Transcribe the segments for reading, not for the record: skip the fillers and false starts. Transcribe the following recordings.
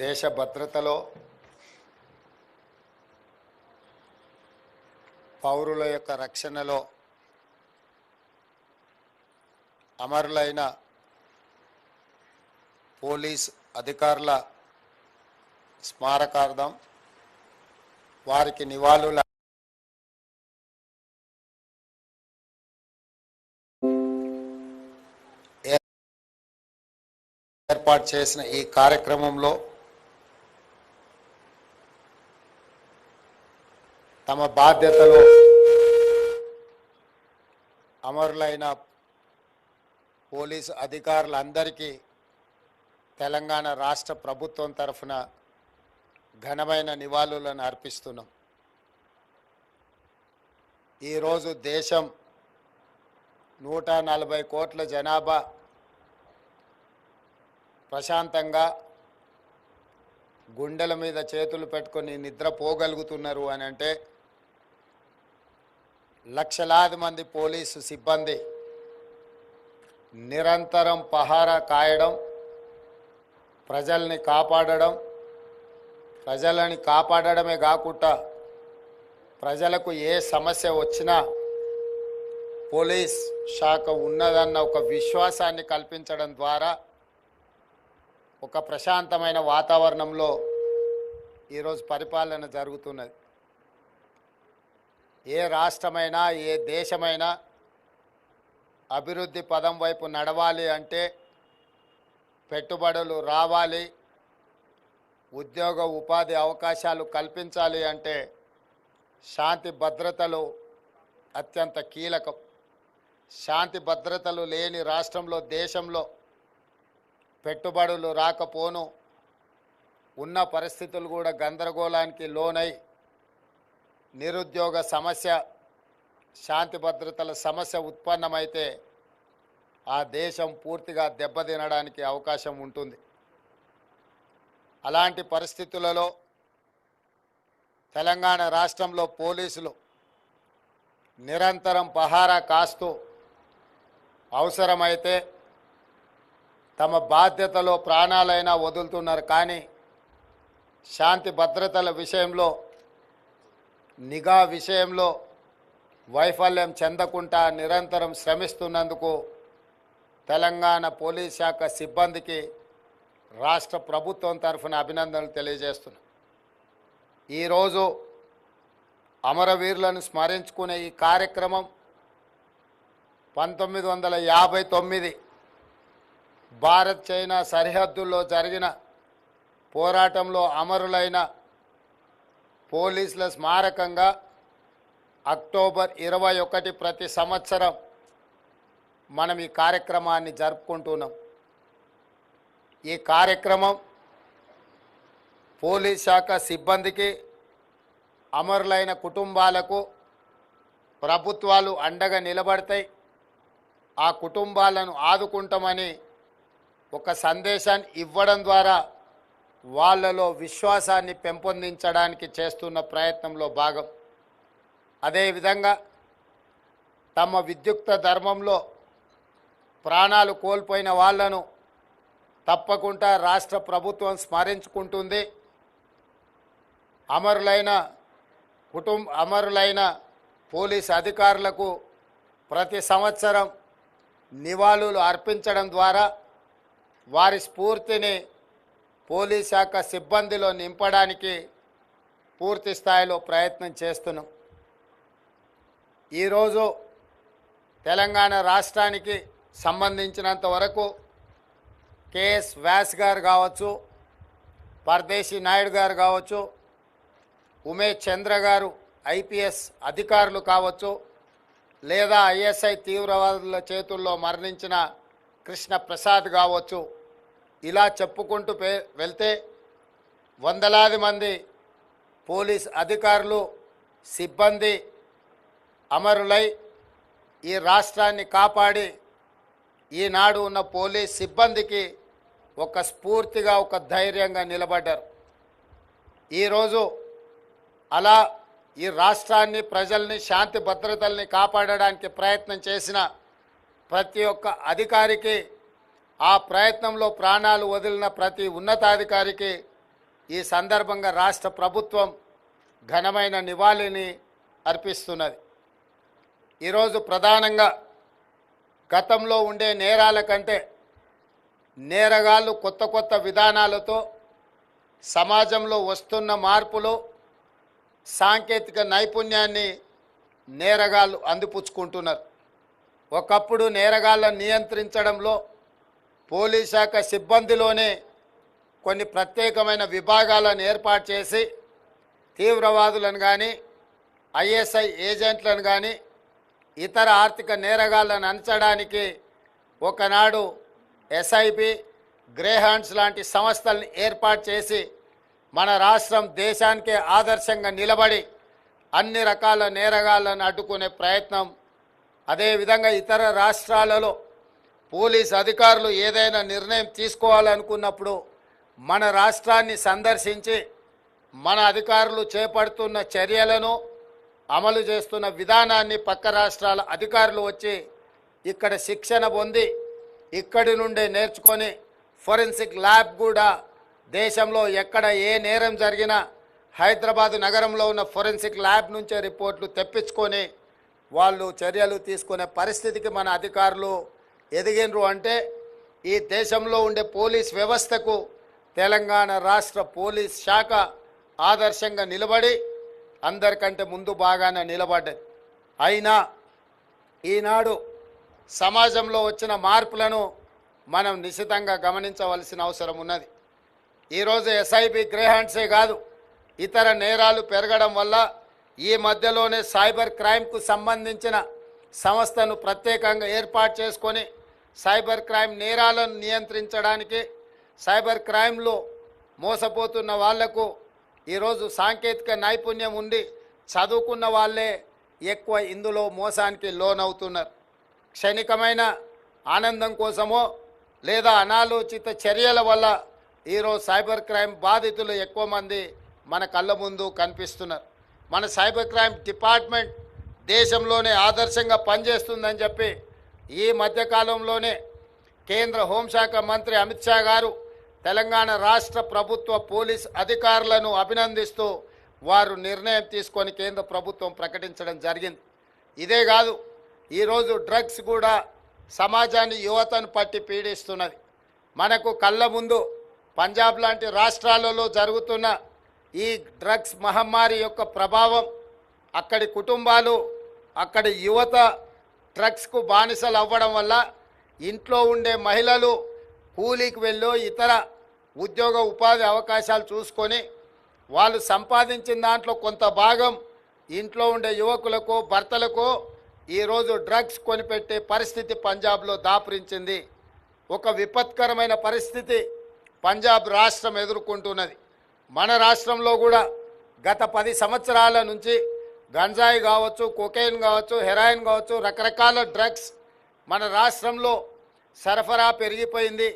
దేశ భద్రతలో పౌరుల యొక్క రక్షణలో అమరులైన పోలీస్ అధికారుల స్మారకార్థం వారికి నివాళుల ఏర్పాటు చేసిన ఈ కార్యక్రమంలో తమ బాధ్యతలో అమరులైన పోలీసు అధికారులందరికీ తెలంగాణ రాష్ట్ర ప్రభుత్వం తరఫున ఘనమైన నివాళులను అర్పిస్తున్నాం. ఈరోజు దేశం 140 కోట్ల జనాభా ప్రశాంతంగా గుండెల మీద చేతులు పెట్టుకొని నిద్రపోగలుగుతున్నారు అని అంటే లక్షలాది మంది పోలీసు సిబ్బంది నిరంతరం పహారా కాయడం, ప్రజల్ని కాపాడడమే కాకుండా ప్రజలకు ఏ సమస్య వచ్చినా పోలీస్ శాఖ ఉన్నదన్న ఒక విశ్వాసాన్ని కల్పించడం ద్వారా ఒక ప్రశాంతమైన వాతావరణంలో ఈరోజు పరిపాలన జరుగుతున్నది. ఏ రాష్ట్రమైనా ఏ దేశమైనా అభివృద్ధి పదం వైపు నడవాలి అంటే పెట్టుబడులు రావాలి, ఉద్యోగ ఉపాధి అవకాశాలు కల్పించాలి అంటే శాంతి భద్రతలు అత్యంత కీలకం. శాంతి భద్రతలు లేని రాష్ట్రంలో దేశంలో పెట్టుబడులు రాకపోను, ఉన్న పరిస్థితులు కూడా గందరగోళానికి లోనై నిరుద్యోగ సమస్య, శాంతి భద్రతల సమస్య ఉత్పన్నమైతే ఆ దేశం పూర్తిగా దెబ్బతినడానికి అవకాశం ఉంటుంది. అలాంటి పరిస్థితులలో తెలంగాణ రాష్ట్రంలో పోలీసులు నిరంతరం పహారా కాస్తూ అవసరమైతే తమ బాధ్యతలో ప్రాణాలైనా వదులుతున్నారు. కానీ శాంతి భద్రతల విషయంలో, నిఘా విషయంలో వైఫల్యం చెందకుండా నిరంతరం శ్రమిస్తున్నందుకు తెలంగాణ పోలీస్ శాఖ సిబ్బందికి రాష్ట్ర ప్రభుత్వం తరఫున అభినందనలు తెలియజేస్తున్నాం. ఈరోజు అమరవీరులను స్మరించుకునే ఈ కార్యక్రమం 1959 భారత్ చైనా సరిహద్దుల్లో జరిగిన పోరాటంలో అమరులైన పోలీసుల స్మారకంగా అక్టోబర్ 21 ప్రతి సంవత్సరం మనం ఈ కార్యక్రమాన్ని జరుపుకుంటున్నాం. ఈ కార్యక్రమం పోలీస్ శాఖ సిబ్బందికి, అమరులైన కుటుంబాలకు ప్రభుత్వాలు అండగా నిలబడతాయి, ఆ కుటుంబాలను ఆదుకుంటామని ఒక సందేశాన్ని ఇవ్వడం ద్వారా వాళ్ళలో విశ్వాసాన్ని పెంపొందించడానికి చేస్తున్న ప్రయత్నంలో భాగం. అదేవిధంగా తమ విద్యుక్త ధర్మంలో ప్రాణాలు కోల్పోయిన వాళ్లను తప్పకుండా రాష్ట్ర ప్రభుత్వం స్మరించుకుంటుంది. అమరులైన పోలీస్ అధికారులకు ప్రతి సంవత్సరం నివాళులు అర్పించడం ద్వారా వారి స్ఫూర్తిని పోలీస్ శాఖ సిబ్బందిలో నింపడానికి పూర్తి స్థాయిలో ప్రయత్నం చేస్తున్నాం. ఈరోజు తెలంగాణ రాష్ట్రానికి సంబంధించినంత వరకు కేఎస్ వ్యాస్ గారు కావచ్చు, పరదేశీ నాయుడు గారు కావచ్చు, ఉమేష్ చంద్ర గారు ఐపీఎస్ అధికారులు కావచ్చు, లేదా ఐఎస్ఐ తీవ్రవాదుల చేతుల్లో మరణించిన కృష్ణ ప్రసాద్ కావచ్చు, ఇలా చెప్పుకుంటూ వెళ్తే వందలాది మంది పోలీస్ అధికారులు, సిబ్బంది అమరులై ఈ రాష్ట్రాన్ని కాపాడి ఈనాడు ఉన్న పోలీస్ సిబ్బందికి ఒక స్ఫూర్తిగా, ఒక ధైర్యంగా నిలబడ్డారు. ఈరోజు అలా ఈ రాష్ట్రాన్ని, ప్రజల్ని, శాంతి భద్రతల్ని కాపాడడానికి ప్రయత్నం చేసిన ప్రతి ఒక్క అధికారికి, ఆ ప్రయత్నంలో ప్రాణాలు వదిలిన ప్రతి ఉన్నతాధికారికి ఈ సందర్భంగా రాష్ట్ర ప్రభుత్వం ఘనమైన నివాళిని అర్పిస్తున్నది. ఈరోజు ప్రధానంగా గతంలో ఉండే నేరాల కంటే నేరగాళ్ళు కొత్త కొత్త విధానాలతో సమాజంలో వస్తున్న మార్పులు, సాంకేతిక నైపుణ్యాన్ని నేరగాళ్ళు అందిపుచ్చుకుంటున్నారు. ఒకప్పుడు నేరగాళ్ళను నియంత్రించడంలో పోలీస్ శాఖ సిబ్బందిలోనే కొన్ని ప్రత్యేకమైన విభాగాలను ఏర్పాటు చేసి తీవ్రవాదులను కానీ, ఐఎస్ఐ ఏజెంట్లను కానీ, ఇతర ఆర్థిక నేరగాళ్లను అంచడానికి ఒకనాడు ఎస్ఐబి, గ్రేహాండ్స్ లాంటి సంస్థలను ఏర్పాటు చేసి మన రాష్ట్రం దేశానికే ఆదర్శంగా నిలబడి అన్ని రకాల నేరగాళ్లను అడ్డుకునే ప్రయత్నం. అదేవిధంగా ఇతర రాష్ట్రాలలో పోలీస్ అధికారులు ఏదైనా నిర్ణయం తీసుకోవాలనుకున్నప్పుడు మన రాష్ట్రాన్ని సందర్శించి మన అధికారులు చేపడుతున్న చర్యలను, అమలు చేస్తున్న విధానాన్ని పక్క రాష్ట్రాల అధికారులు వచ్చి ఇక్కడ శిక్షణ పొంది ఇక్కడి నుండే నేర్చుకొని ఫోరెన్సిక్ ల్యాబ్ కూడా దేశంలో ఎక్కడ ఏ నేరం జరిగినా హైదరాబాద్ నగరంలో ఉన్న ఫోరెన్సిక్ ల్యాబ్ నుంచే రిపోర్ట్లు తెప్పించుకొని వాళ్ళు చర్యలు తీసుకునే పరిస్థితికి మన అధికారులు ఎదిగినరు. అంటే ఈ దేశంలో ఉండే పోలీస్ వ్యవస్థకు తెలంగాణ రాష్ట్ర పోలీస్ శాఖ ఆదర్శంగా నిలబడి అందరికంటే ముందు బాగానే నిలబడ్డది. అయినా ఈనాడు సమాజంలో వచ్చిన మార్పులను మనం నిశితంగా గమనించవలసిన అవసరం ఉన్నది. ఈరోజు ఎస్ఐబి, గ్రేహాండ్సే కాదు, ఇతర నేరాలు పెరగడం వల్ల ఈ మధ్యలోనే సైబర్ క్రైమ్కు సంబంధించిన సంస్థను ప్రత్యేకంగా ఏర్పాటు చేసుకొని సైబర్ క్రైమ్ నేరాలను నియంత్రించడానికి, సైబర్ క్రైమ్లో మోసపోతున్న వాళ్లకు ఈరోజు సాంకేతిక నైపుణ్యం ఉండి చదువుకున్న వాళ్ళే ఎక్కువ ఇందులో మోసానికి లోనవుతున్నారు. క్షణికమైన ఆనందం కోసమో లేదా అనాలోచిత చర్యల వల్ల ఈరోజు సైబర్ క్రైమ్ బాధితులు ఎక్కువ మంది మన కళ్ళ ముందు కనిపిస్తున్నారు. మన సైబర్ క్రైమ్ డిపార్ట్మెంట్ దేశంలోనే ఆదర్శంగా పనిచేస్తుందని చెప్పి ఈ మధ్యకాలంలోనే కేంద్ర హోంశాఖ మంత్రి అమిత్ షా గారు తెలంగాణ రాష్ట్ర ప్రభుత్వ పోలీస్ అధికారులను అభినందిస్తూ వారు నిర్ణయం తీసుకొని కేంద్ర ప్రభుత్వం ప్రకటించడం జరిగింది. ఇదే కాదు, ఈరోజు డ్రగ్స్ కూడా సమాజాన్ని, యువతను పట్టి పీడిస్తున్నది. మనకు కళ్ళ ముందు పంజాబ్ లాంటి రాష్ట్రాలలో జరుగుతున్న ఈ డ్రగ్స్ మహమ్మారి యొక్క ప్రభావం, అక్కడి కుటుంబాలు, అక్కడి యువత డ్రగ్స్కు బానిసలు అవ్వడం వల్ల ఇంట్లో ఉండే మహిళలు కూలీకి వెళ్ళో ఇతర ఉద్యోగ ఉపాధి అవకాశాలు చూసుకొని వాళ్ళు సంపాదించిన దాంట్లో కొంత భాగం ఇంట్లో ఉండే యువకులకు, భర్తలకు ఈరోజు డ్రగ్స్ కొనిపెట్టే పరిస్థితి పంజాబ్లో దాపురించింది. ఒక విపత్కరమైన పరిస్థితి పంజాబ్ రాష్ట్రం ఎదుర్కొంటున్నది. మన రాష్ట్రంలో కూడా గత 10 సంవత్సరాల నుంచి గంజాయి కావచ్చు, కొకైన్ కావచ్చు, హెరాయిన్ కావచ్చు, రకరకాల డ్రగ్స్ మన రాష్ట్రంలో సరఫరా పెరిగిపోయింది,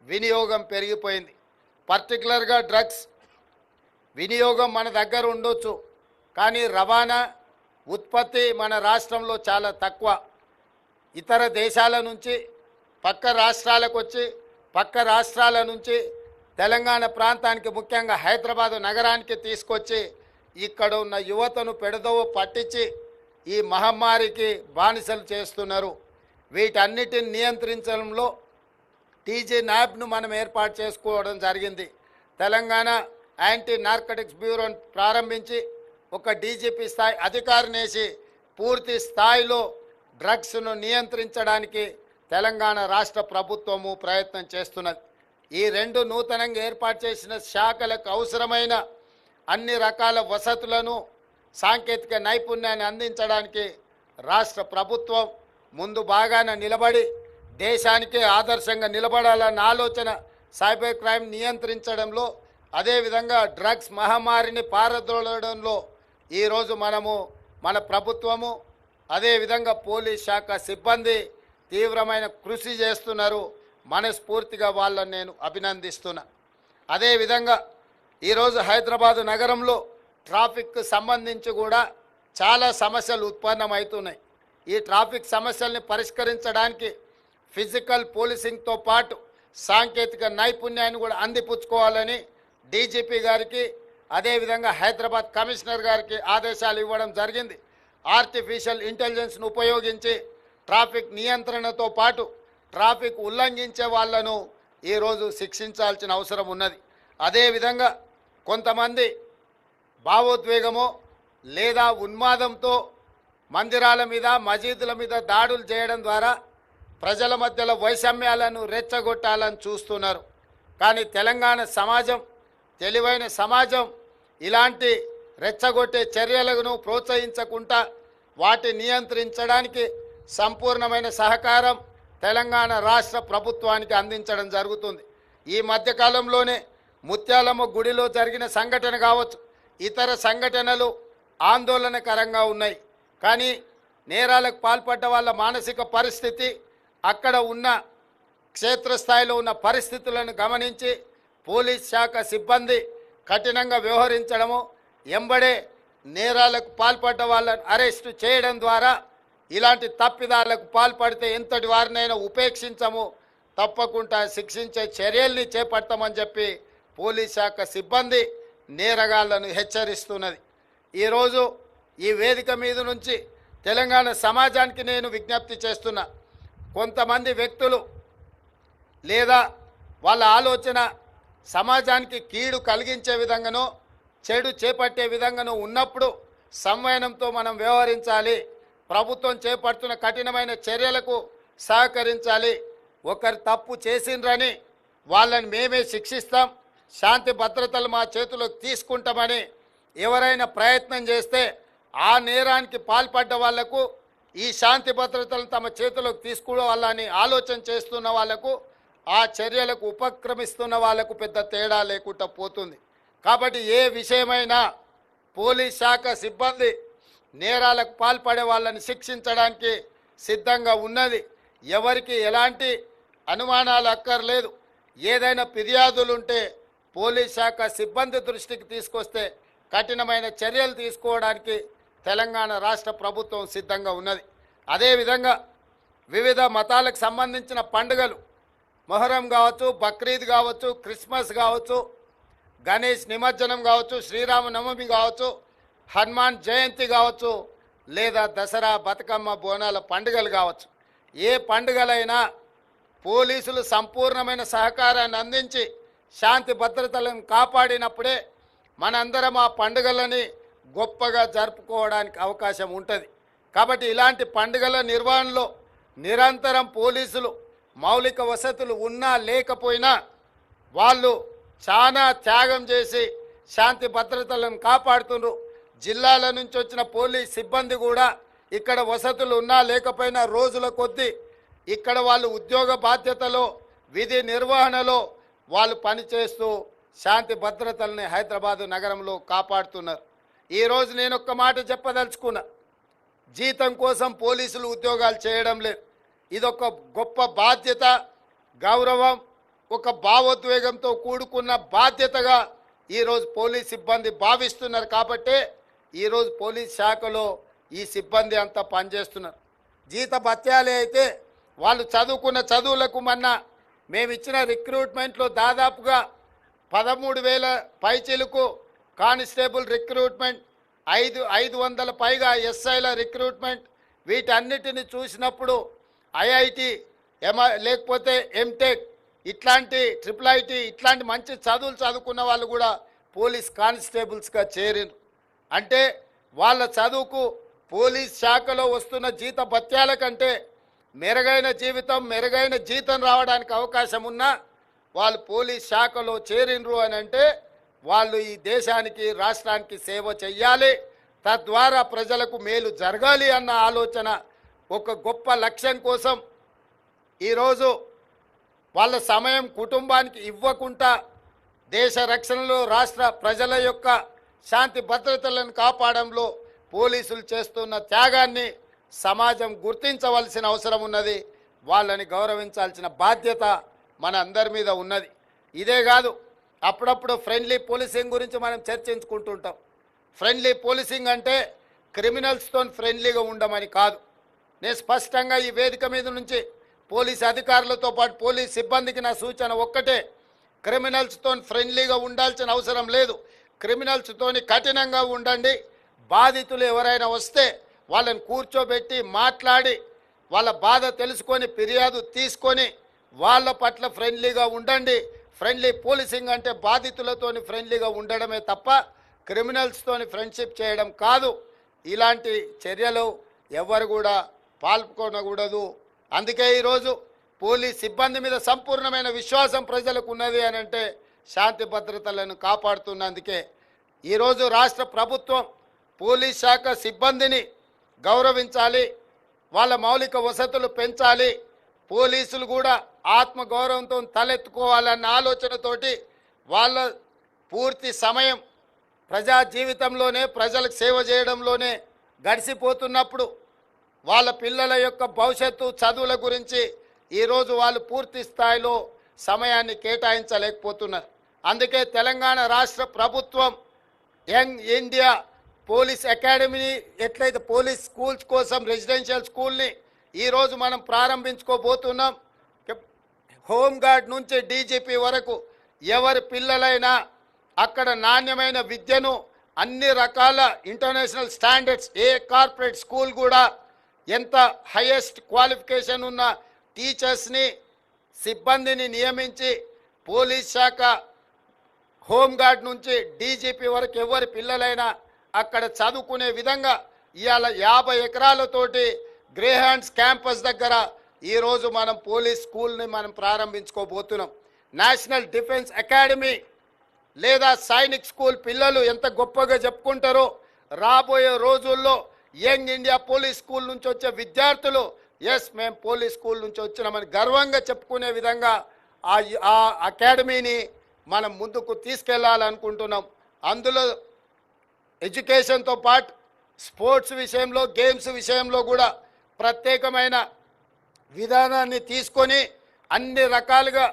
వినియోగం పెరిగిపోయింది. పర్టికులర్గా డ్రగ్స్ వినియోగం మన దగ్గర ఉండొచ్చు, కానీ రవాణా, ఉత్పత్తి మన రాష్ట్రంలో చాలా తక్కువ. ఇతర దేశాల నుంచి పక్క రాష్ట్రాలకు వచ్చి, పక్క రాష్ట్రాల నుంచి తెలంగాణ ప్రాంతానికి, ముఖ్యంగా హైదరాబాదు నగరానికి తీసుకొచ్చి ఇక్కడ ఉన్న యువతను పెడదోవ పట్టించి ఈ మహమ్మారికి బానిసలు చేస్తున్నారు. వీటన్నిటిని నియంత్రించడంలో టీజీ న్యాబ్ను మనం ఏర్పాటు చేసుకోవడం జరిగింది. తెలంగాణ యాంటీ నార్కటిక్స్ బ్యూరోని ప్రారంభించి ఒక డీజీపీ స్థాయి అధికారినేసి పూర్తి స్థాయిలో డ్రగ్స్ను నియంత్రించడానికి తెలంగాణ రాష్ట్ర ప్రభుత్వము ప్రయత్నం చేస్తున్నది. ఈ 2 నూతనంగా ఏర్పాటు చేసిన శాఖలకు అవసరమైన అన్ని రకాల వసతులను, సాంకేతిక నైపుణ్యాన్ని అందించడానికి రాష్ట్ర ప్రభుత్వం ముందు బాగానే నిలబడి దేశానికే ఆదర్శంగా నిలబడాలన్న ఆలోచన సైబర్ క్రైమ్ నియంత్రించడంలో, అదేవిధంగా డ్రగ్స్ మహమ్మారిని పారద్రోలడంలో ఈరోజు మనము, మన ప్రభుత్వము, అదేవిధంగా పోలీస్ శాఖ సిబ్బంది తీవ్రమైన కృషి చేస్తున్నారు. మనస్ఫూర్తిగా వాళ్ళని నేను అభినందిస్తున్నా. అదేవిధంగా ఈరోజు హైదరాబాదు నగరంలో ట్రాఫిక్కు సంబంధించి కూడా చాలా సమస్యలు ఉత్పన్నమవుతున్నాయి. ఈ ట్రాఫిక్ సమస్యల్ని పరిష్కరించడానికి ఫిజికల్ పోలీసింగ్తో పాటు సాంకేతిక నైపుణ్యాన్ని కూడా అందిపుచ్చుకోవాలని డీజీపీ గారికి అదేవిధంగా హైదరాబాద్ కమిషనర్ గారికి ఆదేశాలు ఇవ్వడం జరిగింది. ఆర్టిఫిషియల్ ఇంటెలిజెన్స్ను ఉపయోగించి ట్రాఫిక్ నియంత్రణతో పాటు ట్రాఫిక్ ఉల్లంఘించే వాళ్లను ఈరోజు శిక్షించాల్సిన అవసరం ఉన్నది. అదేవిధంగా కొంతమంది భావోద్వేగమో లేదా ఉన్మాదంతో మందిరాల మీద మసీదుల మీద దాడులు చేయడం ద్వారా ప్రజల మధ్యలో వైషమ్యాలను రెచ్చగొట్టాలని చూస్తున్నారు. కానీ తెలంగాణ సమాజం తెలివైన సమాజం ఇలాంటి రెచ్చగొట్టే చర్యలను ప్రోత్సహించకుండా వాటి నియంత్రించడానికి సంపూర్ణమైన సహకారం తెలంగాణ రాష్ట్ర ప్రభుత్వానికి అందించడం జరుగుతుంది. ఈ మధ్యకాలంలోనే ముత్యాలమ్మ గుడిలో జరిగిన సంఘటన కావచ్చు, ఇతర సంఘటనలు ఆందోళనకరంగా ఉన్నాయి. కానీ నేరాలకు పాల్పడ్డ వాళ్ళ మానసిక పరిస్థితి, అక్కడ ఉన్న క్షేత్రస్థాయిలో ఉన్న పరిస్థితులను గమనించి పోలీస్ శాఖ సిబ్బంది కఠినంగా వ్యవహరించడము, ఎంబడే నేరాలకు పాల్పడ్డ వాళ్ళను అరెస్టు చేయడం ద్వారా ఇలాంటి తప్పిదాలకు పాల్పడితే ఎంతటి వారినైనా ఉపేక్షించము, తప్పకుండా శిక్షించే చర్యల్ని చేపడతామని చెప్పి పోలీస్ శాఖ సిబ్బంది నేరగాళ్లను హెచ్చరిస్తున్నది. ఈరోజు ఈ వేదిక మీద నుంచి తెలంగాణ సమాజానికి నేను విజ్ఞప్తి చేస్తున్నా. కొంతమంది వ్యక్తులు లేదా వాళ్ళ ఆలోచన సమాజానికి కీడు కలిగించే విధంగానో చెడు చేపట్టే విధంగానో ఉన్నప్పుడు సంవయనంతో మనం వ్యవహరించాలి. ప్రభుత్వం చేపడుతున్న కఠినమైన చర్యలకు సహకరించాలి. ఒకరు తప్పు చేసిండ్రని వాళ్ళని మేమే శిక్షిస్తాం, శాంతి భద్రతలు మా చేతిలోకి తీసుకుంటామని ఎవరైనా ప్రయత్నం చేస్తే ఆ నేరానికి పాల్పడ్డ వాళ్లకు ఈ శాంతి భద్రతలను తమ చేతిలోకి తీసుకోవాలని ఆలోచన చేస్తున్న వాళ్లకు, ఆ చర్యలకు ఉపక్రమిస్తున్న వాళ్లకు పెద్ద తేడా లేకుండా పోతుంది. కాబట్టి ఏ విషయమైనా పోలీస్ శాఖ సిబ్బంది నేరాలకు పాల్పడే వాళ్ళని శిక్షించడానికి సిద్ధంగా ఉన్నది. ఎవరికి ఎలాంటి అనుమానాలు అక్కర్లేదు. ఏదైనా ఫిర్యాదులుంటే పోలీస్ శాఖ సిబ్బంది దృష్టికి తీసుకొస్తే కఠినమైన చర్యలు తీసుకోవడానికి తెలంగాణ రాష్ట్ర ప్రభుత్వం సిద్ధంగా ఉన్నది. అదేవిధంగా వివిధ మతాలకు సంబంధించిన పండుగలు, మొహరం కావచ్చు, బక్రీద్ కావచ్చు, క్రిస్మస్ కావచ్చు, గణేష్ నిమజ్జనం కావచ్చు, శ్రీరామనవమి కావచ్చు, హనుమాన్ జయంతి కావచ్చు, లేదా దసరా, బతుకమ్మ, బోనాల పండుగలు కావచ్చు, ఏ పండుగలైనా పోలీసులు సంపూర్ణమైన సహకారాన్ని అందించి శాంతి భద్రతలను కాపాడినప్పుడే మనందరం ఆ పండుగలని గొప్పగా జరుపుకోవడానికి అవకాశం ఉంటుంది. కాబట్టి ఇలాంటి పండుగల నిర్వహణలో నిరంతరం పోలీసులు మౌలిక వసతులు ఉన్నా లేకపోయినా వాళ్ళు చాలా త్యాగం చేసి శాంతి భద్రతలను కాపాడుతున్నారు. జిల్లాల నుంచి వచ్చిన పోలీస్ సిబ్బంది కూడా ఇక్కడ వసతులు ఉన్నా లేకపోయినా రోజుల కొద్దీ ఇక్కడ వాళ్ళు ఉద్యోగ బాధ్యతలో విధి నిర్వహణలో వాళ్ళు పనిచేస్తూ శాంతి భద్రతల్ని హైదరాబాదు నగరంలో కాపాడుతున్నారు. ఈరోజు నేను ఒక్క మాట చెప్పదలుచుకున్నా. జీతం కోసం పోలీసులు ఉద్యోగాలు చేయడం లేదు. ఇదొక గొప్ప బాధ్యత, గౌరవం, ఒక భావోద్వేగంతో కూడుకున్న బాధ్యతగా ఈరోజు పోలీస్ సిబ్బంది భావిస్తున్నారు. కాబట్టే ఈరోజు పోలీస్ శాఖలో ఈ సిబ్బంది అంతా పనిచేస్తున్నారు. జీత భత్యాలే అయితే వాళ్ళు చదువుకున్న చదువులకు మేము ఇచ్చిన రిక్రూట్మెంట్లో దాదాపుగా 13,000 పైచిలకు కానిస్టేబుల్ రిక్రూట్మెంట్, 500 పైగా ఎస్ఐల రిక్రూట్మెంట్, వీటన్నిటిని చూసినప్పుడు ఐఐటి లేకపోతే ఎంటెక్ ఇట్లాంటి IIIT ఇట్లాంటి మంచి చదువులు చదువుకున్న వాళ్ళు కూడా పోలీస్ కానిస్టేబుల్స్గా చేరిరు. అంటే వాళ్ళ చదువుకు పోలీస్ శాఖలో వస్తున్న జీత భత్యాల కంటే మెరుగైన జీవితం, మెరుగైన జీతం రావడానికి అవకాశం ఉన్నా వాళ్ళు పోలీస్ శాఖలో చేరినరు అని అంటే వాళ్ళు ఈ దేశానికి, రాష్ట్రానికి సేవ చెయ్యాలి, తద్వారా ప్రజలకు మేలు జరగాలి అన్న ఆలోచన, ఒక గొప్ప లక్ష్యం కోసం ఈరోజు వాళ్ళ సమయం కుటుంబానికి ఇవ్వకుండా దేశ రక్షణలో, రాష్ట్ర ప్రజల యొక్క శాంతి భద్రతలను కాపాడంలో పోలీసులు చేస్తున్న త్యాగాన్ని సమాజం గుర్తించవలసిన అవసరం ఉన్నది. వాళ్ళని గౌరవించాల్సిన బాధ్యత మన అందరి మీద ఉన్నది. ఇదే కాదు, అప్పుడప్పుడు ఫ్రెండ్లీ పోలీసింగ్ గురించి మనం చర్చించుకుంటుంటాం. ఫ్రెండ్లీ పోలీసింగ్ అంటే క్రిమినల్స్తో ఫ్రెండ్లీగా ఉండమని కాదు. నేను స్పష్టంగా ఈ వేదిక మీద నుంచి పోలీస్ అధికారులతో పాటు పోలీస్ సిబ్బందికి నా సూచన ఒక్కటే, క్రిమినల్స్తో ఫ్రెండ్లీగా ఉండాల్సిన అవసరం లేదు. క్రిమినల్స్తోని కఠినంగా ఉండండి. బాధితులు ఎవరైనా వస్తే వాళ్ళని కూర్చోబెట్టి మాట్లాడి వాళ్ళ బాధ తెలుసుకొని ఫిర్యాదు తీసుకొని వాళ్ళ పట్ల ఫ్రెండ్లీగా ఉండండి. ఫ్రెండ్లీ పోలీసింగ్ అంటే బాధితులతోని ఫ్రెండ్లీగా ఉండడమే తప్ప క్రిమినల్స్తోని ఫ్రెండ్షిప్ చేయడం కాదు. ఇలాంటి చర్యలు ఎవరు కూడా పాల్గొనకూడదు. అందుకే ఈరోజు పోలీస్ సిబ్బంది మీద సంపూర్ణమైన విశ్వాసం ప్రజలకు ఉన్నది అని అంటే శాంతి భద్రతలను కాపాడుతున్నందుకే ఈరోజు రాష్ట్ర ప్రభుత్వం పోలీస్ శాఖ సిబ్బందిని గౌరవించాలి, వాళ్ళ మౌలిక వసతులు పెంచాలి, పోలీసులు కూడా ఆత్మగౌరవంతో తలెత్తుకోవాలన్న ఆలోచనతోటి వాళ్ళ పూర్తి సమయం ప్రజా జీవితంలోనే ప్రజలకు సేవ చేయడంలోనే గడిచిపోతున్నప్పుడు వాళ్ళ పిల్లల యొక్క భవిష్యత్తు చదువుల గురించి ఈరోజు వాళ్ళు పూర్తి స్థాయిలో సమయాన్ని కేటాయించలేకపోతున్నారు. అందుకే తెలంగాణ రాష్ట్ర ప్రభుత్వం యంగ్ ఇండియా పోలీస్ అకాడమీని ఎట్లయితే పోలీస్ స్కూల్స్ కోసం రెసిడెన్షియల్ స్కూల్ని ఈరోజు మనం ప్రారంభించుకోబోతున్నాం. హోంగార్డ్ నుంచి డీజీపీ వరకు ఎవరి పిల్లలైనా అక్కడ నాణ్యమైన విద్యను అన్ని రకాల ఇంటర్నేషనల్ స్టాండర్డ్స్ ఏ కార్పొరేట్ స్కూల్ కూడా ఎంత హైయెస్ట్ క్వాలిఫికేషన్ ఉన్న టీచర్స్ని సిబ్బందిని నియమించి పోలీస్ శాఖ హోంగార్డ్ నుంచి డీజీపీ వరకు ఎవరి పిల్లలైనా అక్కడ చదువుకునే విధంగా ఇవాళ 50 ఎకరాలతోటి గ్రేహాండ్స్ క్యాంపస్ దగ్గర ఈరోజు మనం పోలీస్ స్కూల్ని మనం ప్రారంభించుకోబోతున్నాం. నేషనల్ డిఫెన్స్ అకాడమీ లేదా సైనిక్ స్కూల్ పిల్లలు ఎంత గొప్పగా చెప్పుకుంటారో రాబోయే రోజుల్లో యంగ్ ఇండియా పోలీస్ స్కూల్ నుంచి వచ్చే విద్యార్థులు ఎస్ మేము పోలీస్ స్కూల్ నుంచి వచ్చినామని గర్వంగా చెప్పుకునే విధంగా ఆ అకాడమీని మనం ముందుకు తీసుకెళ్లాలనుకుంటున్నాం. అందులో ఎడ్యుకేషన్తో పాటు స్పోర్ట్స్ విషయంలో గేమ్స్ విషయంలో కూడా ప్రత్యేకమైన విధానాన్ని తీసుకొని అన్ని రకాలుగా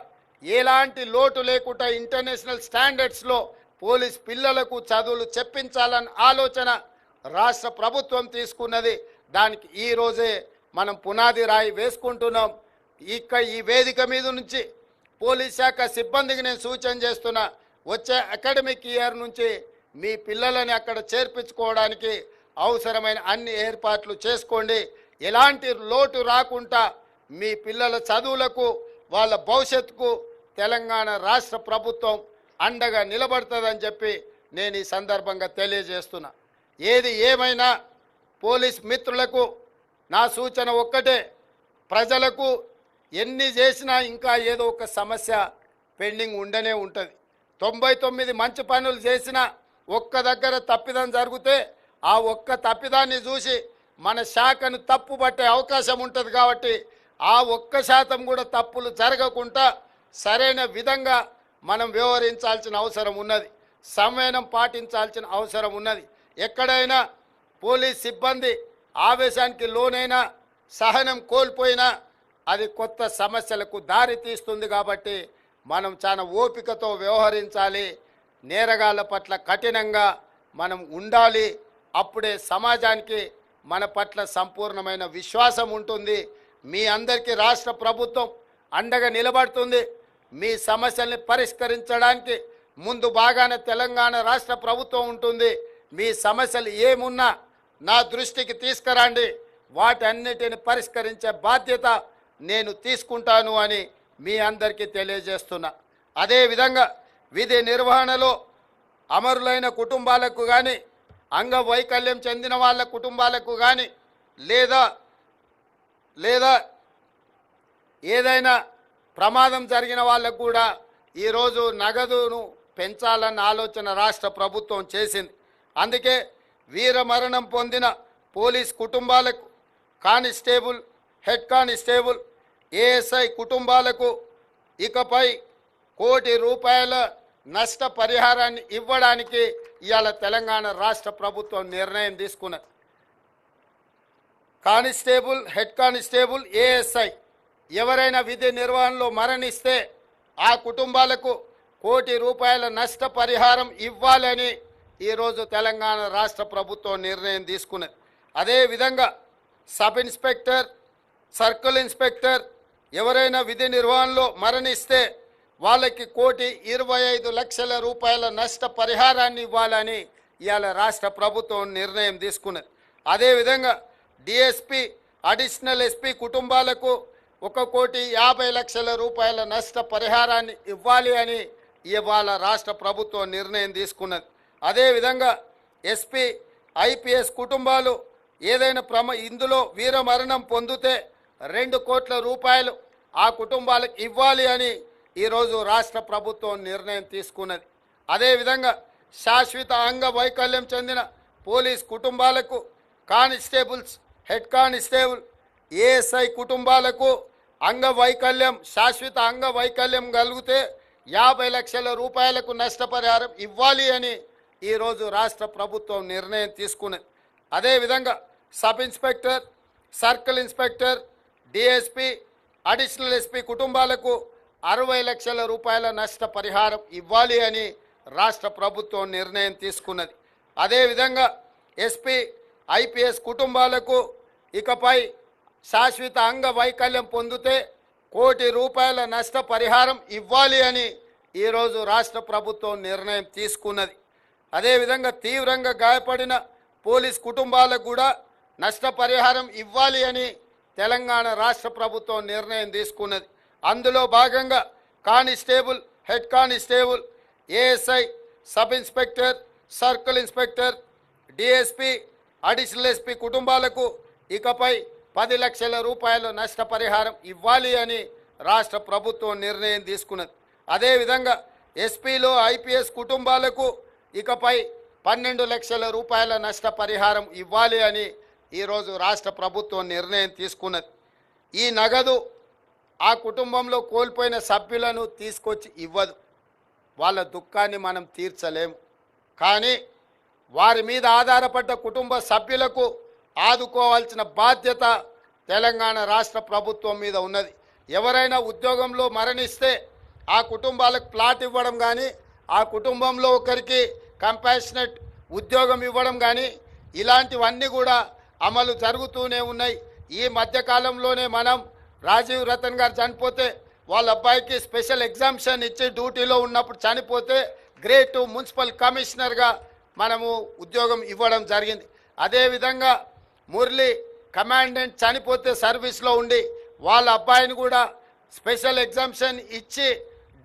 ఎలాంటి లోటు లేకుండా ఇంటర్నేషనల్ స్టాండర్డ్స్లో పోలీస్ పిల్లలకు చదువులు చెప్పించాలన్న ఆలోచన రాష్ట్ర ప్రభుత్వం తీసుకున్నది. దానికి ఈరోజే మనం పునాది రాయి వేసుకుంటున్నాం. ఈ వేదిక మీద నుంచి పోలీస్ శాఖ సిబ్బందికి నేను సూచన చేస్తున్నా, వచ్చే అకాడమిక్ ఇయర్ నుంచి మీ పిల్లలని అక్కడ చేర్పించుకోవడానికి అవసరమైన అన్ని ఏర్పాట్లు చేసుకోండి. ఎలాంటి లోటు రాకుండా మీ పిల్లల చదువులకు వాళ్ళ భవిష్యత్తుకు తెలంగాణ రాష్ట్ర ప్రభుత్వం అండగా నిలబడుతుందని చెప్పి నేను ఈ సందర్భంగా తెలియజేస్తున్నా. ఏది ఏమైనా పోలీస్ మిత్రులకు నా సూచన ఒక్కటే, ప్రజలకు ఎన్ని చేసినా ఇంకా ఏదో ఒక సమస్య పెండింగ్ ఉండనే ఉంటుంది. 99 మంచి పనులు చేసినా ఒక్క దగ్గర తప్పిదం జరిగితే ఆ ఒక్క తప్పిదాన్ని చూసి మన శాఖను తప్పు పట్టే అవకాశం ఉంటుంది. కాబట్టి ఆ 1% కూడా తప్పులు జరగకుండా సరైన విధంగా మనం వ్యవహరించాల్సిన అవసరం ఉన్నది, సంయమనం పాటించాల్సిన అవసరం ఉన్నది. ఎక్కడైనా పోలీస్ సిబ్బంది ఆవేశానికి లోనైనా సహనం కోల్పోయినా అది కొత్త సమస్యలకు దారి తీస్తుంది. కాబట్టి మనం చాలా ఓపికతో వ్యవహరించాలి, నేరగాళ్ళ పట్ల కఠినంగా మనం ఉండాలి. అప్పుడే సమాజానికి మన పట్ల సంపూర్ణమైన విశ్వాసం ఉంటుంది. మీ అందరికీ రాష్ట్ర ప్రభుత్వం అండగా నిలబడుతుంది. మీ సమస్యల్ని పరిష్కరించడానికి ముందు బాగానే తెలంగాణ రాష్ట్ర ప్రభుత్వం ఉంటుంది. మీ సమస్యలు ఏమున్నా నా దృష్టికి తీసుకురండి, వాటన్నిటిని పరిష్కరించే బాధ్యత నేను తీసుకుంటాను అని మీ అందరికీ తెలియజేస్తున్నా. అదేవిధంగా విధి నిర్వహణలో అమరులైన కుటుంబాలకు కానీ అంగవైకల్యం చెందిన వాళ్ళ కుటుంబాలకు కానీ లేదా ఏదైనా ప్రమాదం జరిగిన వాళ్ళకు కూడా ఈరోజు నగదును పెంచాలన్న ఆలోచన రాష్ట్ర ప్రభుత్వం చేసింది. అందుకే వీరమరణం పొందిన పోలీస్ కుటుంబాలకు కానిస్టేబుల్, హెడ్ కానిస్టేబుల్, ఏఎస్ఐ కుటుంబాలకు ఇకపై ₹1 కోటి నష్టపరిహారాన్ని ఇవ్వడానికి ఇవాళ తెలంగాణ రాష్ట్ర ప్రభుత్వం నిర్ణయం తీసుకున్నది. కానిస్టేబుల్, హెడ్ కానిస్టేబుల్, ఏఎస్ఐ ఎవరైనా విధి నిర్వహణలో మరణిస్తే ఆ కుటుంబాలకు ₹1 కోటి నష్టపరిహారం ఇవ్వాలని ఈరోజు తెలంగాణ రాష్ట్ర ప్రభుత్వం నిర్ణయం తీసుకున్నది. అదేవిధంగా సబ్ ఇన్స్పెక్టర్, సర్కిల్ ఇన్స్పెక్టర్ ఎవరైనా విధి నిర్వహణలో మరణిస్తే వాళ్ళకి 1,25,00,000 రూపాయల నష్టపరిహారాన్ని ఇవ్వాలని ఇవాళ రాష్ట్ర ప్రభుత్వం నిర్ణయం తీసుకున్నది. అదేవిధంగా డిఎస్పి అడిషనల్ ఎస్పీ కుటుంబాలకు 1,50,00,000 రూపాయల నష్టపరిహారాన్ని ఇవ్వాలి అని ఇవాళ రాష్ట్ర ప్రభుత్వం నిర్ణయం తీసుకున్నది. అదేవిధంగా ఎస్పీ ఐపీఎస్ కుటుంబాలు ఏదైనా ఇందులో వీరమరణం పొందితే 2 కోట్ల రూపాయలు ఆ కుటుంబాలకు ఇవ్వాలి అని ఈరోజు రాష్ట్ర ప్రభుత్వం నిర్ణయం తీసుకున్నది. అదేవిధంగా శాశ్వత అంగవైకల్యం చెందిన పోలీస్ కుటుంబాలకు కానిస్టేబుల్స్, హెడ్ కానిస్టేబుల్, ఏఎస్ఐ కుటుంబాలకు అంగవైకల్యం శాశ్వత అంగవైకల్యం కలిగితే 50 లక్షల రూపాయలకు నష్టపరిహారం ఇవ్వాలి అని ఈరోజు రాష్ట్ర ప్రభుత్వం నిర్ణయం తీసుకున్నది. అదేవిధంగా sub inspector, circle inspector, DSP, additional SP కుటుంబాలకు 60 లక్షల రూపాయల నష్టపరిహారం ఇవ్వాలి అని రాష్ట్ర ప్రభుత్వం నిర్ణయం తీసుకున్నది. అదేవిధంగా ఎస్పీ ఐపీఎస్ కుటుంబాలకు ఇకపై శాశ్వత అంగవైకల్యం పొందితే 1 కోటి రూపాయల నష్టపరిహారం ఇవ్వాలి అని ఈరోజు రాష్ట్ర ప్రభుత్వం నిర్ణయం తీసుకున్నది. అదేవిధంగా తీవ్రంగా గాయపడిన పోలీస్ కుటుంబాలకు కూడా నష్టపరిహారం ఇవ్వాలి అని తెలంగాణ రాష్ట్ర ప్రభుత్వం నిర్ణయం తీసుకున్నది. అందులో భాగంగా constable, head constable, ASI, sub inspector, circle inspector, DSP, additional SP కుటుంబాలకు ఇకపై 10 లక్షల రూపాయల నష్టపరిహారం ఇవ్వాలి అని రాష్ట్ర ప్రభుత్వం నిర్ణయం తీసుకున్నది. అదేవిధంగా ఎస్పీలో ఐపీఎస్ కుటుంబాలకు ఇకపై 12 లక్షల రూపాయల నష్టపరిహారం ఇవ్వాలి అని ఈరోజు రాష్ట్ర ప్రభుత్వం నిర్ణయం తీసుకున్నది. ఈ నగదు ఆ కుటుంబంలో కోల్పోయిన సభ్యులను తీసుకొచ్చి ఇవ్వదు. వాళ్ళ దుఃఖాన్ని మనం తీర్చలేము. కానీ వారి మీద ఆధారపడ్డ కుటుంబ సభ్యులకు ఆదుకోవాల్సిన బాధ్యత తెలంగాణ రాష్ట్ర ప్రభుత్వం మీద ఉన్నది. ఎవరైనా ఉద్యోగంలో మరణిస్తే ఆ కుటుంబాలకు ప్లాట్ ఇవ్వడం కానీ, ఆ కుటుంబంలో ఒకరికి కంపాషనేట్ ఉద్యోగం ఇవ్వడం కానీ ఇలాంటివన్నీ కూడా అమలు జరుగుతూనే ఉన్నాయి. ఈ మధ్యకాలంలోనే మనం రాజీవ్ రతన్ గారు చనిపోతే వాళ్ళ అబ్బాయికి స్పెషల్ ఎగ్జామ్షన్ ఇచ్చి డ్యూటీలో ఉన్నప్పుడు చనిపోతే గ్రేడ్ 2 మున్సిపల్ కమిషనర్గా మనము ఉద్యోగం ఇవ్వడం జరిగింది. అదేవిధంగా మురళి కమాండెంట్ చనిపోతే సర్వీస్లో ఉండి వాళ్ళ అబ్బాయిని కూడా స్పెషల్ ఎగ్జామ్షన్ ఇచ్చి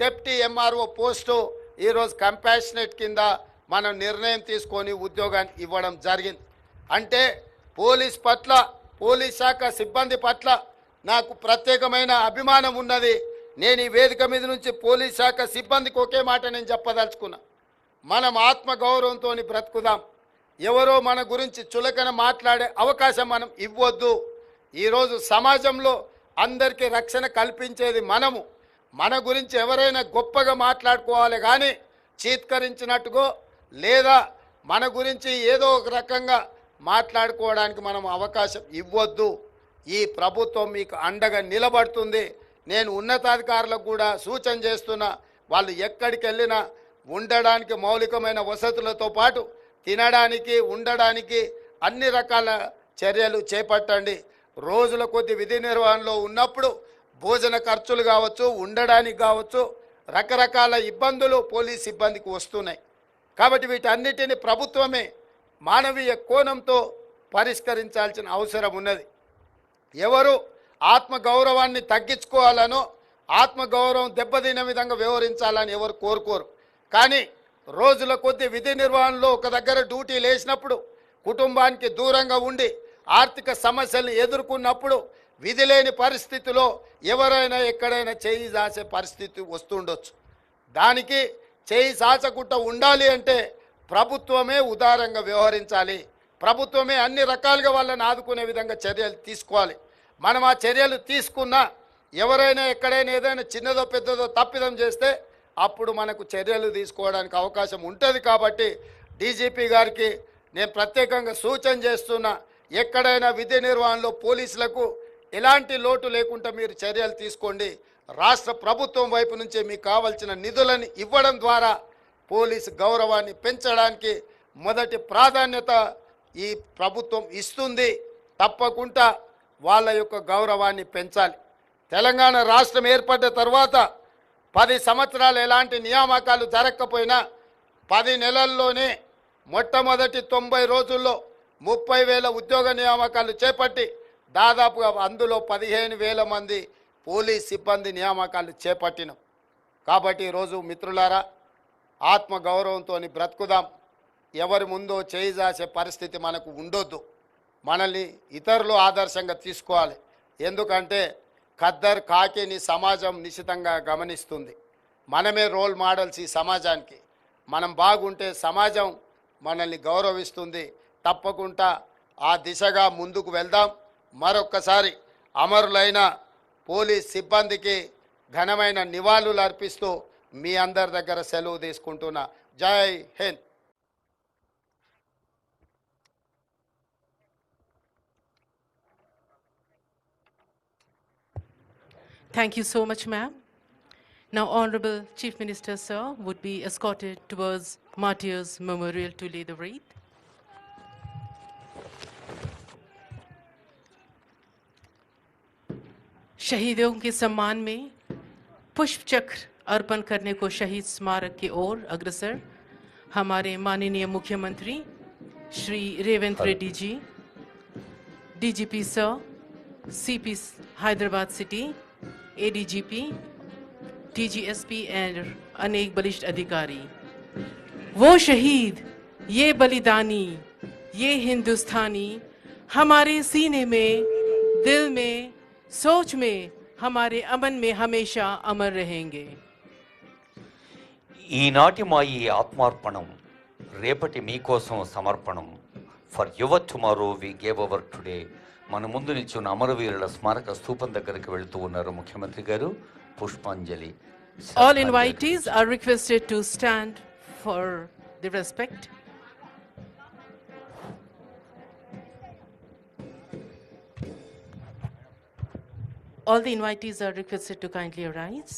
డిప్యూటీ ఎంఆర్ఓ పోస్టు ఈరోజు కంపాషనేట్ కింద మనం నిర్ణయం తీసుకొని ఉద్యోగాన్ని ఇవ్వడం జరిగింది. అంటే పోలీస్ పట్ల, పోలీస్ శాఖ సిబ్బంది పట్ల నాకు ప్రత్యేకమైన అభిమానం ఉన్నది. నేను ఈ వేదిక మీద నుంచి పోలీస్ శాఖ సిబ్బందికి ఒకే మాట నేను చెప్పదలుచుకున్నా. మనం ఆత్మగౌరవంతో బ్రతుకుదాం. ఎవరో మన గురించి చులకన మాట్లాడే అవకాశం మనం ఇవ్వద్దు. ఈరోజు సమాజంలో అందరికీ రక్షణ కల్పించేది మనము. మన గురించి ఎవరైనా గొప్పగా మాట్లాడుకోవాలి కానీ చీత్కరించినట్టుగో లేదా మన గురించి ఏదో ఒక రకంగా మాట్లాడుకోవడానికి మనం అవకాశం ఇవ్వద్దు. ఈ ప్రభుత్వం మీకు అండగా నిలబడుతుంది. నేను ఉన్నతాధికారులకు కూడా సూచన చేస్తున్నా, వాళ్ళు ఎక్కడికి వెళ్ళినా ఉండడానికి మౌలికమైన వసతులతో పాటు తినడానికి, ఉండడానికి అన్ని రకాల చర్యలు చేపట్టండి. రోజుల కొద్ది విధి నిర్వహణలో ఉన్నప్పుడు భోజన ఖర్చులు కావచ్చు, ఉండడానికి కావచ్చు, రకరకాల ఇబ్బందులు పోలీస్ సిబ్బందికి వస్తున్నాయి. కాబట్టి వీటన్నిటిని ప్రభుత్వమే మానవీయ కోణంతో పరిష్కరించాల్సిన అవసరం ఉన్నది. ఎవరు ఆత్మగౌరవాన్ని తగ్గించుకోవాలనో, ఆత్మగౌరవం దెబ్బతిన విధంగా వ్యవహరించాలని ఎవరు కోరుకోరు. కానీ రోజుల కొద్ది విధి నిర్వహణలో ఒక దగ్గర డ్యూటీ లేచినప్పుడు, కుటుంబానికి దూరంగా ఉండి ఆర్థిక సమస్యలను ఎదుర్కొన్నప్పుడు విధి లేని పరిస్థితిలో ఎవరైనా ఎక్కడైనా చేయి దాచే పరిస్థితి వస్తుండొచ్చు. దానికి చేయి సాచకుండా ఉండాలి అంటే ప్రభుత్వమే ఉదారంగా వ్యవహరించాలి. ప్రభుత్వమే అన్ని రకాలుగా వాళ్ళని ఆదుకునే విధంగా చర్యలు తీసుకోవాలి. మనం ఆ చర్యలు తీసుకున్నా ఎవరైనా ఎక్కడైనా ఏదైనా చిన్నదో పెద్దదో తప్పిదం చేస్తే అప్పుడు మనకు చర్యలు తీసుకోవడానికి అవకాశం ఉంటుంది. కాబట్టి డీజీపీ గారికి నేను ప్రత్యేకంగా సూచన చేస్తున్నా, ఎక్కడైనా విధి నిర్వహణలో పోలీసులకు ఎలాంటి లోటు లేకుండా మీరు చర్యలు తీసుకోండి. రాష్ట్ర ప్రభుత్వం వైపు నుంచే మీకు కావాల్సిన నిధులను ఇవ్వడం ద్వారా పోలీసు గౌరవాన్ని పెంచడానికి మొదటి ప్రాధాన్యత ఈ ప్రభుత్వం ఇస్తుంది. తప్పకుండా వాళ్ళ యొక్క గౌరవాన్ని పెంచాలి. తెలంగాణ రాష్ట్రం ఏర్పడ్డ తర్వాత 10 సంవత్సరాలు ఎలాంటి నియామకాలు జరగకపోయినా 10 నెలల్లోనే మొట్టమొదటి 90 రోజుల్లో 30,000 ఉద్యోగ నియామకాలు చేపట్టి దాదాపుగా అందులో 15,000 మంది పోలీస్ సిబ్బంది నియామకాలు చేపట్టినాం. కాబట్టి ఈరోజు మిత్రులారా, ఆత్మగౌరవంతో బ్రతుకుదాం. ఎవరి ముందో చేయి జాసే పరిస్థితి మనకు ఉండొద్దు. మనల్ని ఇతరులు ఆదర్శంగా తీసుకోవాలి. ఎందుకంటే ఖద్దర్ కాకిని సమాజం నిశితంగా గమనిస్తుంది. మనమే రోల్ మోడల్స్ ఈ సమాజానికి. మనం బాగుంటే సమాజం మనల్ని గౌరవిస్తుంది. తప్పకుండా ఆ దిశగా ముందుకు వెళ్దాం. మరొక్కసారి అమరులైన పోలీస్ సిబ్బందికి ఘనమైన నివాళులు అర్పిస్తూ మీ అందరి దగ్గర సెలవు తీసుకుంటున్నా. జై Hind. Thank you so much, ma'am. Now, Honorable Chief Minister, sir, would be escorted towards Martyrs Memorial to lay the wreath. शहीदों के सम्मान में पुष्प चक्र अर्पण करने को शहीद स्मारक की ओर अग्रसर हमारे माननीय मुख्यमंत्री Shri Revanth Reddy ji, DGP sir, CP Hyderabad city, ADGP, TGSP and अनेक वरिष्ठ अधिकारी। वो शहीद, ये बलिदानी, ये हिंदुस्तानी हमारे सीने में, दिल में, सोच में, हमारे अमन में हमेशा अमर रहेंगे। ఈనాటి మా ఈ ఆత్మార్పణం రేపటి మీకోసం సమర్పణం. For your tomorrow we gave our today. మన ముందు నుంచి ఉన్న అమరవీరుల స్మారక స్తూపం దగ్గరికి వెళుతూ ఉన్నారు ముఖ్యమంత్రి గారు. పుష్పాంజలి. All invitees are requested to stand for the respect. All the invitees are requested to kindly arise.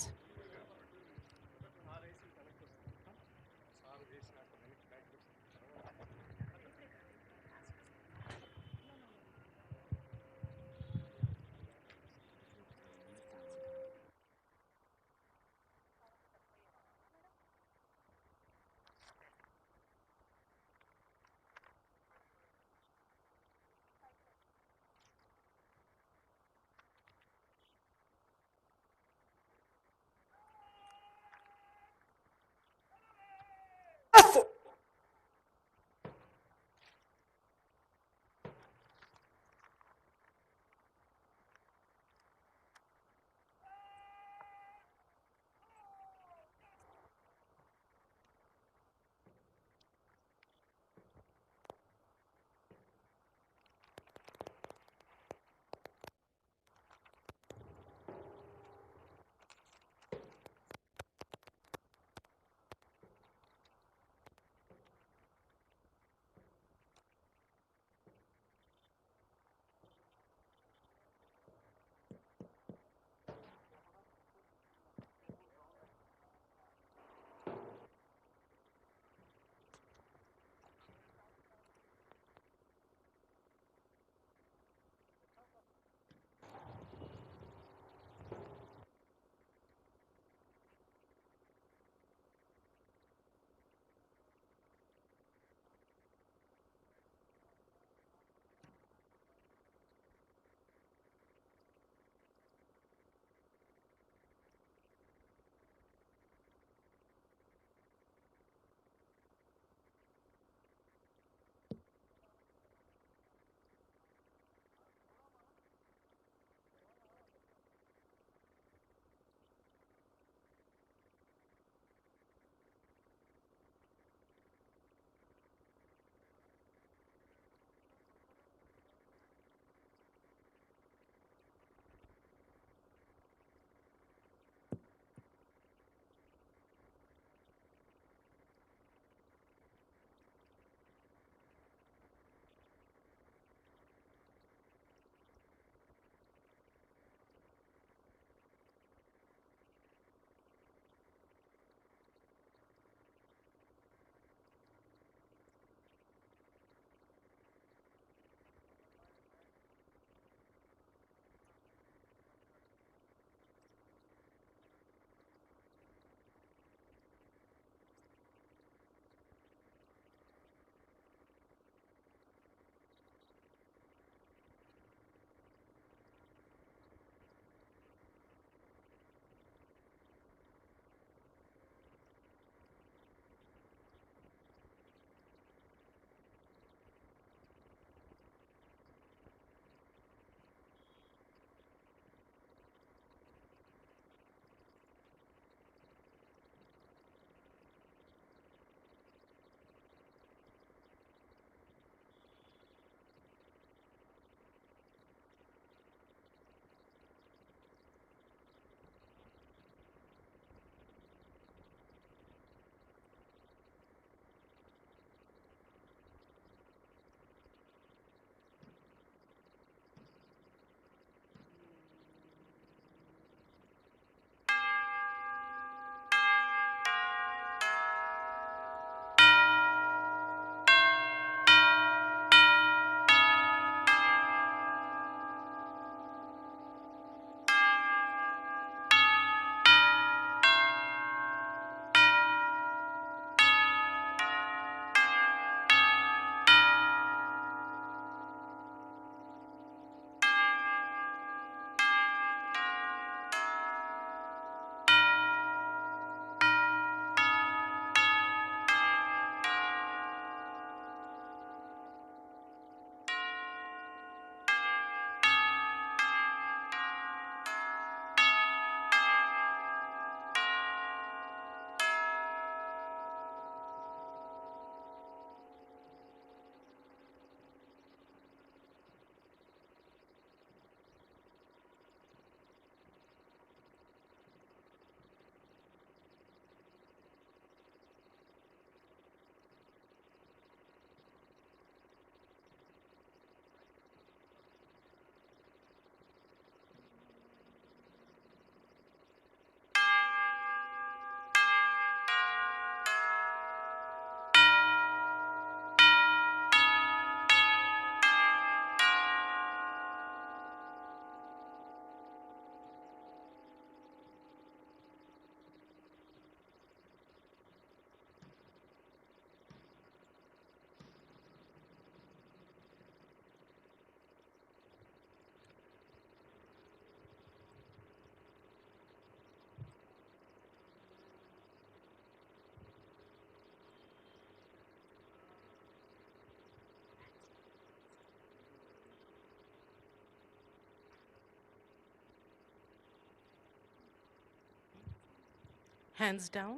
Hands down.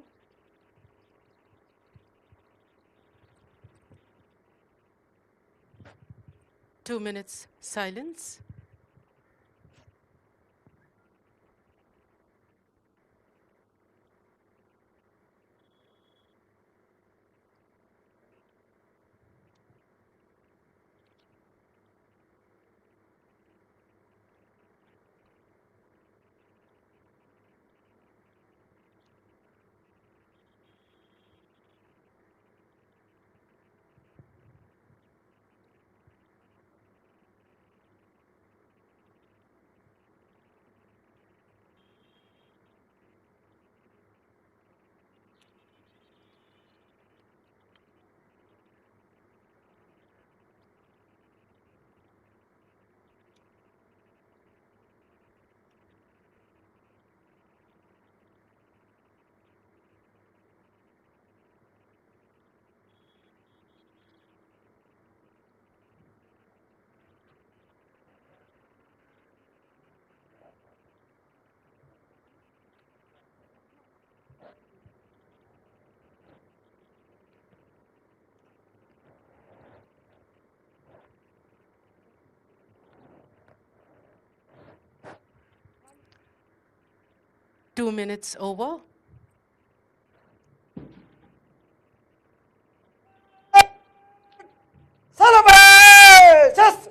Two minutes silence. Two minutes over. Celebrations!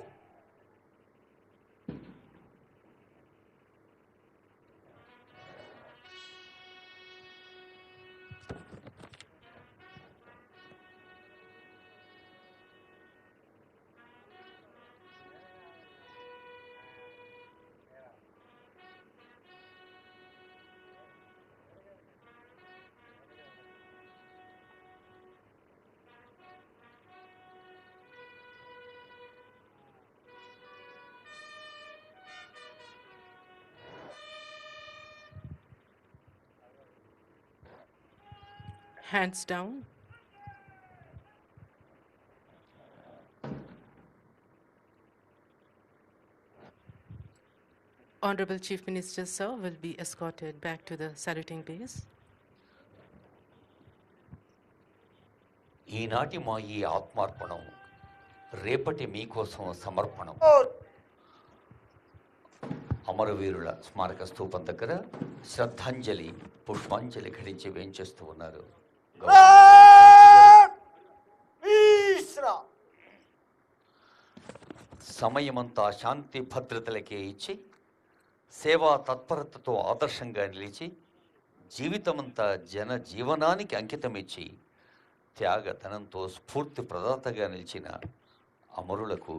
Hands down. Honorable Chief Minister, sir, will be escorted back to the saluting base. ఈనాటి మా ఈ ఆత్మార్పణం రేపటి మీకోసం సమర్పణం. అమరవీరుల స్మారక స్తూపం దగ్గర శ్రద్ధాంజలి పుష్పాంజలి ఘటించి వేంచేస్తూ ఉన్నారు. సమయమంతా శాంతి భద్రతలకే ఇచ్చి సేవా తత్పరతతో ఆదర్శంగా నిలిచి జీవితమంతా జన జీవనానికి అంకితం ఇచ్చి త్యాగధనంతో స్ఫూర్తి ప్రదాతగా నిలిచిన అమరులకు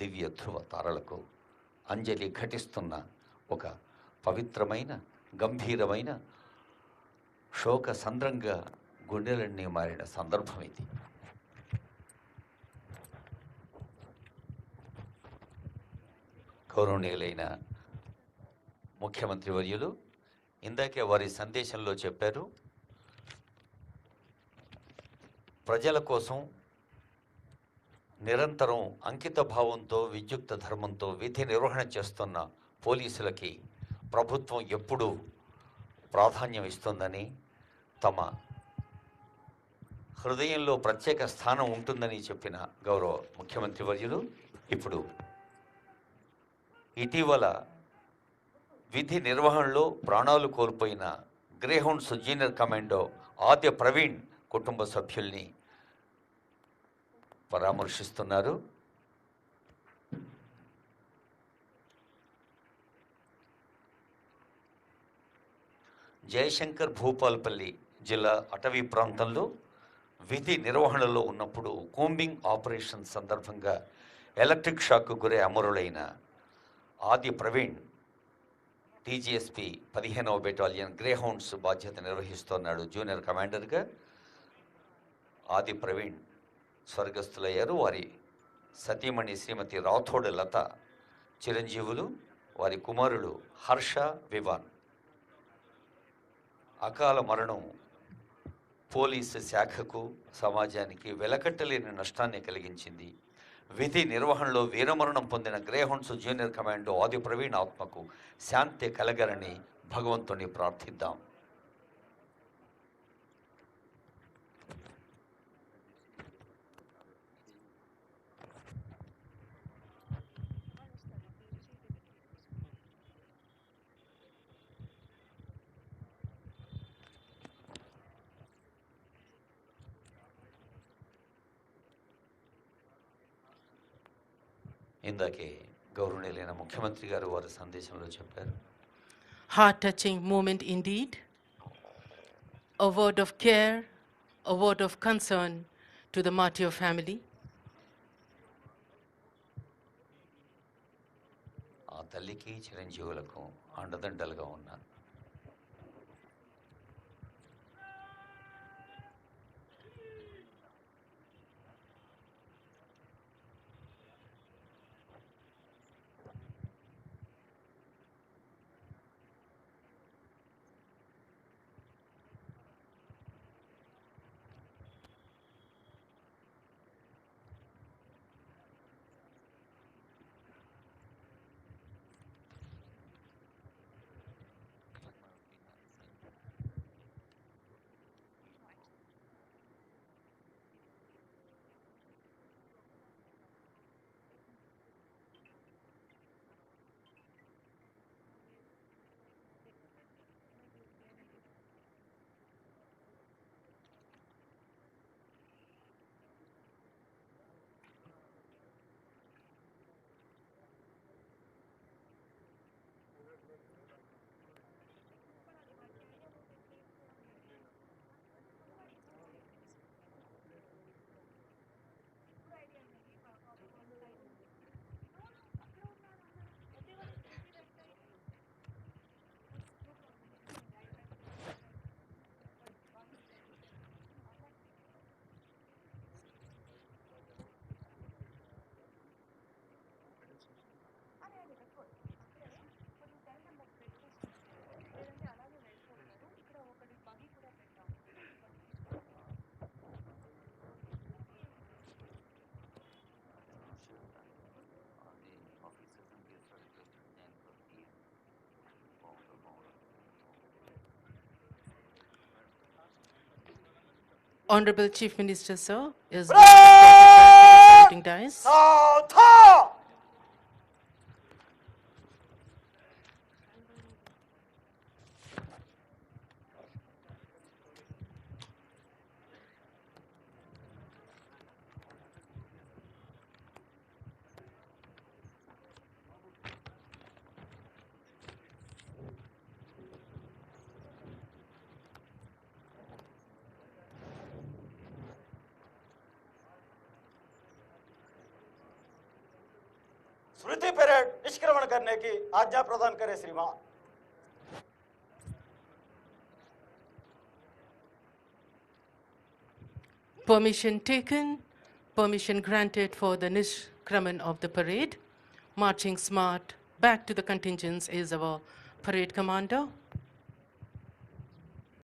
దివ్య ధ్రువ తారలకు అంజలి ఘటిస్తున్న ఒక పవిత్రమైన గంభీరమైన శోక సంద్రంగా గుండెలన్నీ మారిన సందర్భం ఇది. గౌరవనీయులైన ముఖ్యమంత్రి వర్యులు ఇందాకే వారి సందేశంలో చెప్పారు, ప్రజల కోసం నిరంతరం అంకిత భావంతో విద్యుక్త ధర్మంతో విధి నిర్వహణ చేస్తున్న పోలీసులకి ప్రభుత్వం ఎప్పుడూ ప్రాధాన్యం ఇస్తుందని, తమ హృదయంలో ప్రత్యేక స్థానం ఉంటుందని చెప్పిన గౌరవ ముఖ్యమంత్రి వర్యులు ఇప్పుడు ఇటీవల విధి నిర్వహణలో ప్రాణాలు కోల్పోయిన గ్రేహౌండ్స్ జూనియర్ కమాండో ఆద్య ప్రవీణ్ కుటుంబ సభ్యుల్ని పరామర్శిస్తున్నారు. జయశంకర్ భూపాల్పల్లి జిల్లా అటవీ ప్రాంతంలో విధి నిర్వహణలో ఉన్నప్పుడు కోంబింగ్ ఆపరేషన్ సందర్భంగా ఎలక్ట్రిక్ షాక్కు గురే అమరులైన ఆది ప్రవీణ్ టీజీఎస్పీ 15వ బెటాలియన్ గ్రేహౌండ్స్ బాధ్యత నిర్వహిస్తున్నాడు. జూనియర్ కమాండర్గా ఆది ప్రవీణ్ స్వర్గస్థులయ్యారు. వారి సతీమణి శ్రీమతి రాథోడ్ లత చిరంజీవులు, వారి కుమారుడు హర్ష వివాన్. అకాల మరణం పోలీసు శాఖకు సమాజానికి వెలకట్టలేని నష్టాన్ని కలిగించింది. విధి నిర్వహణలో వీరమరణం పొందిన గ్రేహౌండ్స్ జూనియర్ కమాండో ఆది ప్రవీణ్ ఆత్మకు శాంతి కలగలని భగవంతుని ప్రార్థిద్దాం. ఇందాకే గౌరవనీయులైన ముఖ్యమంత్రి గారు వారి సందేశంలో చెప్పారు. Heart-touching moment indeed. A word of care, a word of concern to the Martyr family. ఆ తల్లికి చిరంజీవులకు అండదండలుగా ఉన్నారు. Honorable Chief Minister, sir, is saluting dice. स्मृति परेड निष्क्रमण करने की आज्ञा प्रदान करें श्रीमान। Permission taken, permission granted for the Nishkraman of the parade. Marching smart back to the contingents is our parade commander.